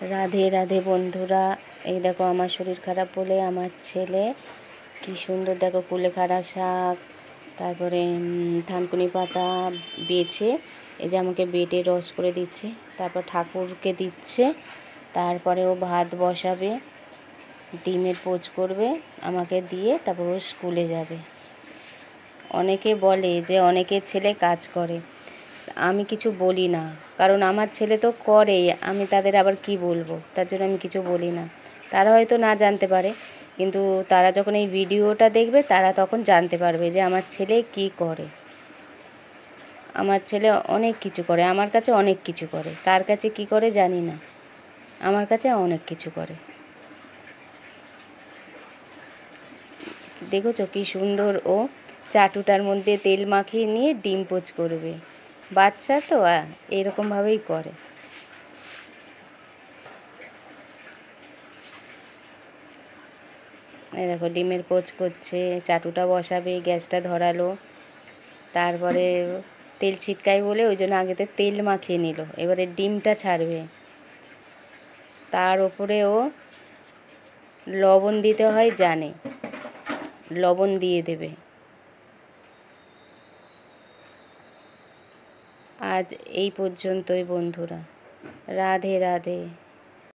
রাধে রাধে বন্ধুরা, এই দেখো আমার শরীর খারাপ বলে আমার ছেলে কি সুন্দর দেখো কুলেখাড়া শাক, তারপরে থানকুনি পাতা বেছে এই যে আমাকে বেটে রস করে দিচ্ছে, তারপর ঠাকুরকে দিচ্ছে, তারপরে ও ভাত বসাবে, ডিমের পোচ করবে আমাকে দিয়ে, তারপর ও স্কুলে যাবে। অনেকে বলে যে অনেকের ছেলে কাজ করে, আমি কিছু বলি না, কারণ আমার ছেলে তো করে, আমি তাদের আবার কি বলবো, তার জন্য আমি কিছু বলি না। তারা হয়তো না জানতে পারে, কিন্তু তারা যখন এই ভিডিওটা দেখবে তারা তখন জানতে পারবে যে আমার ছেলে কি করে। আমার ছেলে অনেক কিছু করে, আমার কাছে অনেক কিছু করে, কার কাছে কি করে জানি না, আমার কাছে অনেক কিছু করে। দেখেছো কি সুন্দর ও চাটুটার মধ্যে তেল মাখিয়ে নিয়ে ডিম পোচ করবে। বাচ্চা তো এরকমভাবেই করে। এই দেখো ডিমের পোচ করছে, চাটুটা বসাবে, গ্যাসটা ধরালো, তারপরে তেল ছিটকায় বলে ওই জন্য আগেতে তেল মাখিয়ে নিল, এবারে ডিমটা ছাড়বে, তার ওপরে ও লবণ দিতে হয় জানে, লবণ দিয়ে দেবে। আজ এই পর্যন্তই বন্ধুরা, রাধে রাধে।